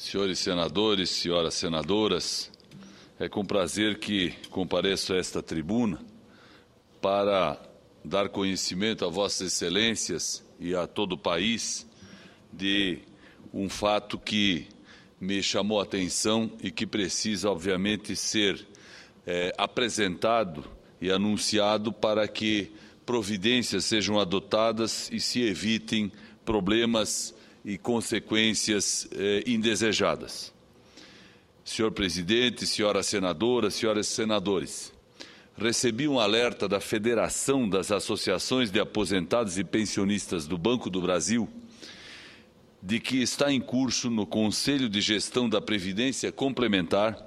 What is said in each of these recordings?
Senhores senadores, senhoras senadoras, é com prazer que compareço a esta tribuna para dar conhecimento a Vossas Excelências e a todo o país de um fato que me chamou a atenção e que precisa, obviamente, ser apresentado e anunciado para que providências sejam adotadas e se evitem problemas e consequências indesejadas. Senhor presidente, senhoras senadoras, senhores senadores, recebi um alerta da Federação das Associações de Aposentados e Pensionistas do Banco do Brasil de que está em curso no Conselho de Gestão da Previdência Complementar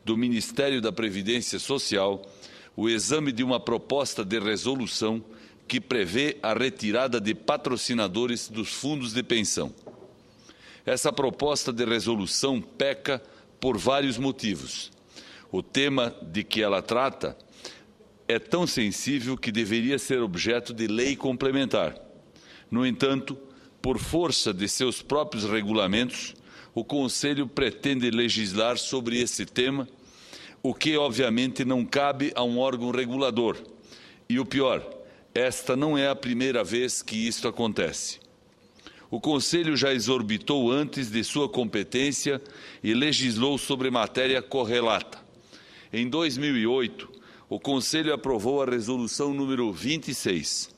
do Ministério da Previdência Social o exame de uma proposta de resolução que prevê a retirada de patrocinadores dos fundos de pensão. Essa proposta de resolução peca por vários motivos. O tema de que ela trata é tão sensível que deveria ser objeto de lei complementar. No entanto, por força de seus próprios regulamentos, o Conselho pretende legislar sobre esse tema, o que, obviamente, não cabe a um órgão regulador. E o pior, esta não é a primeira vez que isto acontece. O Conselho já exorbitou antes de sua competência e legislou sobre matéria correlata. Em 2008, o Conselho aprovou a Resolução número 26,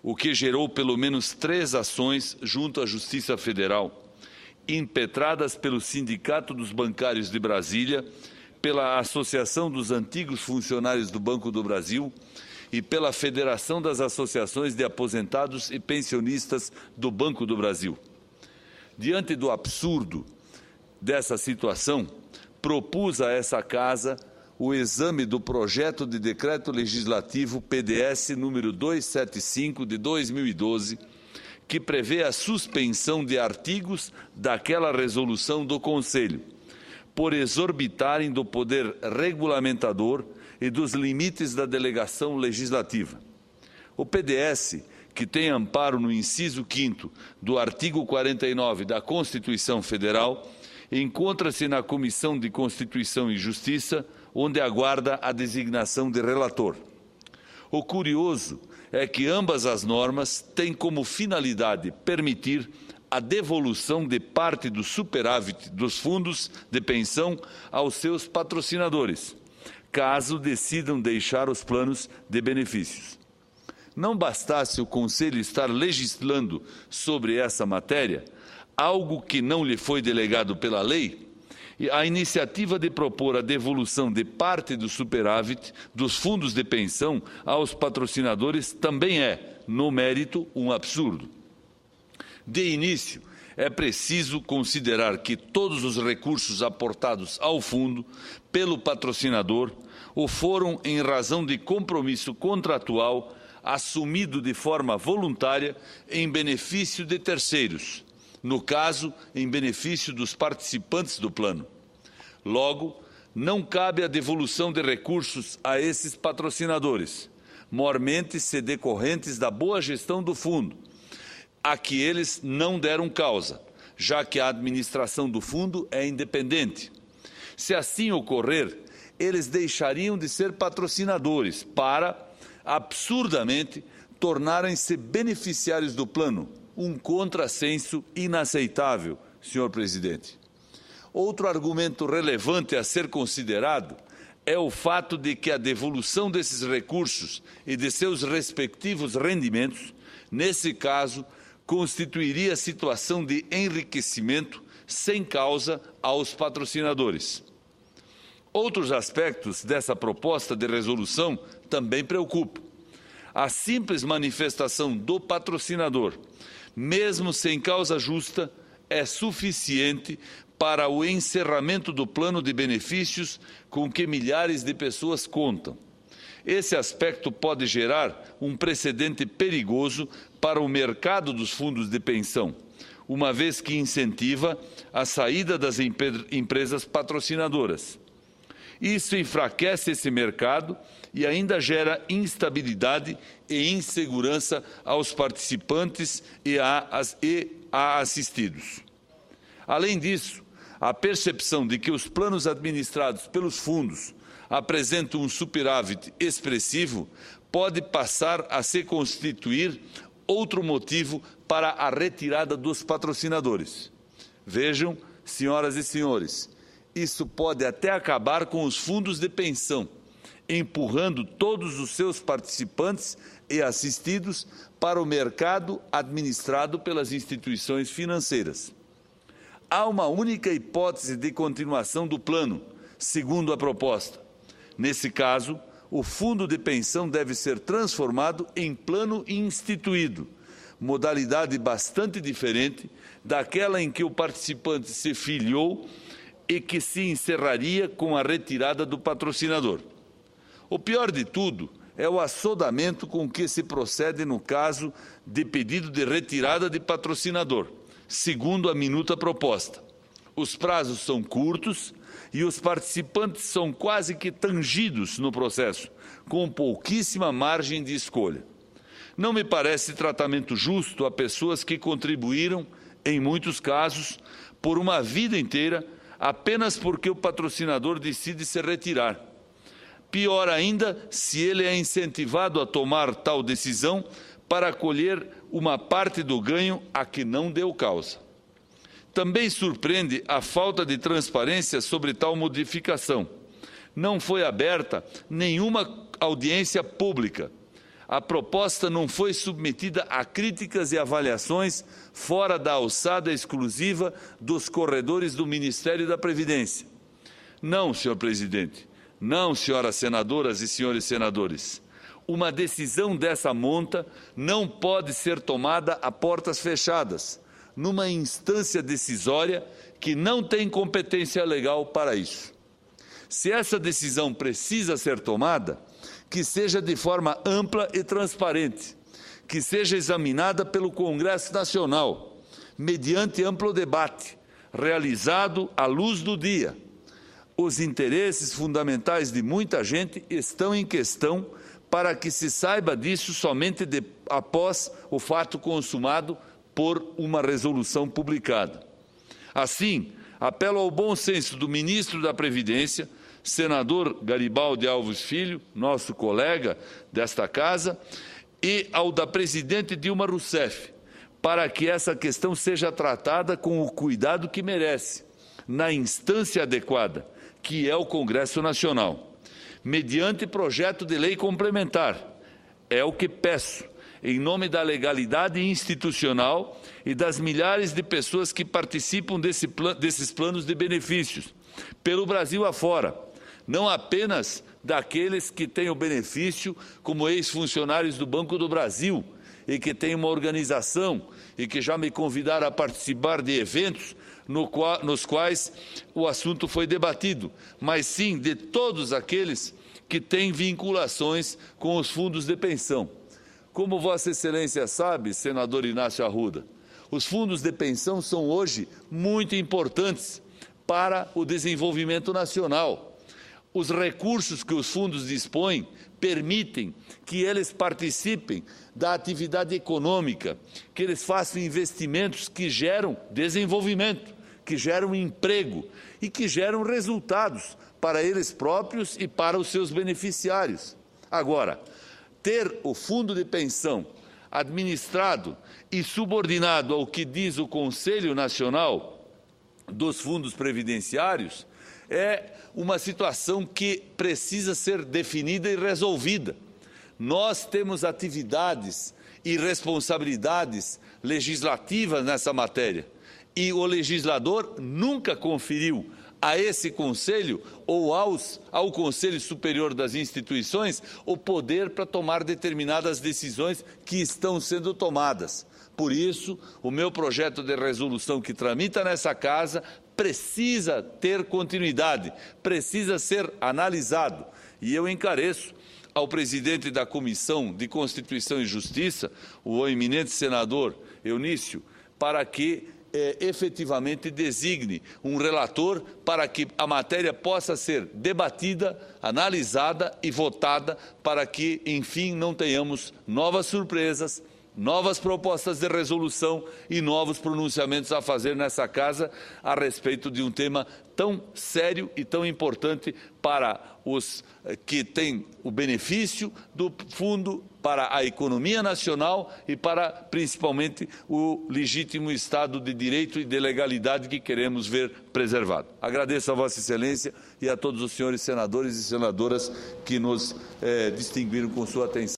o que gerou pelo menos 3 ações junto à Justiça Federal, impetradas pelo Sindicato dos Bancários de Brasília, pela Associação dos Antigos Funcionários do Banco do Brasil e pela Federação das Associações de Aposentados e Pensionistas do Banco do Brasil. Diante do absurdo dessa situação, propus a essa Casa o exame do projeto de decreto legislativo PDS número 275 de 2012, que prevê a suspensão de artigos daquela resolução do Conselho, por exorbitarem do poder regulamentador e dos limites da delegação legislativa. O PDS, que tem amparo no inciso 5º do artigo 49 da Constituição Federal, encontra-se na Comissão de Constituição e Justiça, onde aguarda a designação de relator. O curioso é que ambas as normas têm como finalidade permitir a devolução de parte do superávit dos fundos de pensão aos seus patrocinadores, caso decidam deixar os planos de benefícios. Não bastasse o Conselho estar legislando sobre essa matéria, algo que não lhe foi delegado pela lei, a iniciativa de propor a devolução de parte do superávit dos fundos de pensão aos patrocinadores também é, no mérito, um absurdo. De início, é preciso considerar que todos os recursos aportados ao fundo pelo patrocinador o foram em razão de compromisso contratual assumido de forma voluntária em benefício de terceiros, no caso, em benefício dos participantes do plano. Logo, não cabe a devolução de recursos a esses patrocinadores, mormente se decorrentes da boa gestão do fundo, a que eles não deram causa, já que a administração do fundo é independente. Se assim ocorrer, eles deixariam de ser patrocinadores para, absurdamente, tornarem-se beneficiários do plano, um contrassenso inaceitável, senhor presidente. Outro argumento relevante a ser considerado é o fato de que a devolução desses recursos e de seus respectivos rendimentos, nesse caso, constituiria situação de enriquecimento sem causa aos patrocinadores. Outros aspectos dessa proposta de resolução também preocupam. A simples manifestação do patrocinador, mesmo sem causa justa, é suficiente para o encerramento do plano de benefícios com que milhares de pessoas contam. Esse aspecto pode gerar um precedente perigoso para o mercado dos fundos de pensão, uma vez que incentiva a saída das empresas patrocinadoras. Isso enfraquece esse mercado e ainda gera instabilidade e insegurança aos participantes e a assistidos. Além disso, a percepção de que os planos administrados pelos fundos apresentam um superávit expressivo pode passar a se constituir outro motivo para a retirada dos patrocinadores. Vejam, senhoras e senhores, isso pode até acabar com os fundos de pensão, empurrando todos os seus participantes e assistidos para o mercado administrado pelas instituições financeiras. Há uma única hipótese de continuação do plano, segundo a proposta. Nesse caso, o fundo de pensão deve ser transformado em plano instituído, modalidade bastante diferente daquela em que o participante se filiou e que se encerraria com a retirada do patrocinador. O pior de tudo é o assodamento com que se procede no caso de pedido de retirada de patrocinador, segundo a minuta proposta. Os prazos são curtos e os participantes são quase que tangidos no processo, com pouquíssima margem de escolha. Não me parece tratamento justo a pessoas que contribuíram, em muitos casos, por uma vida inteira, apenas porque o patrocinador decide se retirar. Pior ainda, se ele é incentivado a tomar tal decisão para colher uma parte do ganho a que não deu causa. Também surpreende a falta de transparência sobre tal modificação. Não foi aberta nenhuma audiência pública. A proposta não foi submetida a críticas e avaliações fora da alçada exclusiva dos corredores do Ministério da Previdência. Não, senhor presidente, não, senhoras senadoras e senhores senadores. Uma decisão dessa monta não pode ser tomada a portas fechadas, numa instância decisória que não tem competência legal para isso. Se essa decisão precisa ser tomada, que seja de forma ampla e transparente, que seja examinada pelo Congresso Nacional, mediante amplo debate, realizado à luz do dia. Os interesses fundamentais de muita gente estão em questão para que se saiba disso somente após o fato consumado por uma resolução publicada. Assim, apelo ao bom senso do ministro da Previdência, senador Garibaldi Alves Filho, nosso colega desta casa, e ao da presidente Dilma Rousseff, para que essa questão seja tratada com o cuidado que merece, na instância adequada, que é o Congresso Nacional, mediante projeto de lei complementar. É o que peço, em nome da legalidade institucional e das milhares de pessoas que participam desses planos de benefícios, pelo Brasil afora, não apenas daqueles que têm o benefício como ex-funcionários do Banco do Brasil e que têm uma organização e que já me convidaram a participar de eventos nos quais o assunto foi debatido, mas sim de todos aqueles que têm vinculações com os fundos de pensão. Como Vossa Excelência sabe, senador Inácio Arruda, os fundos de pensão são hoje muito importantes para o desenvolvimento nacional. Os recursos que os fundos dispõem permitem que eles participem da atividade econômica, que eles façam investimentos que geram desenvolvimento, que geram emprego e que geram resultados para eles próprios e para os seus beneficiários. Agora, ter o fundo de pensão administrado e subordinado ao que diz o Conselho Nacional dos Fundos Previdenciários é uma situação que precisa ser definida e resolvida. Nós temos atividades e responsabilidades legislativas nessa matéria e o legislador nunca conferiu a esse Conselho ou ao Conselho Superior das Instituições o poder para tomar determinadas decisões que estão sendo tomadas. Por isso, o meu projeto de resolução que tramita nessa casa precisa ter continuidade, precisa ser analisado. E eu encareço ao presidente da Comissão de Constituição e Justiça, o eminente senador Eunício, para que efetivamente designe um relator para que a matéria possa ser debatida, analisada e votada para que, enfim, não tenhamos novas surpresas, novas propostas de resolução e novos pronunciamentos a fazer nessa casa a respeito de um tema tão sério e tão importante para os que têm o benefício do fundo, para a economia nacional e para, principalmente, o legítimo Estado de Direito e de legalidade que queremos ver preservado. Agradeço a Vossa Excelência e a todos os senhores senadores e senadoras que nos distinguiram com sua atenção.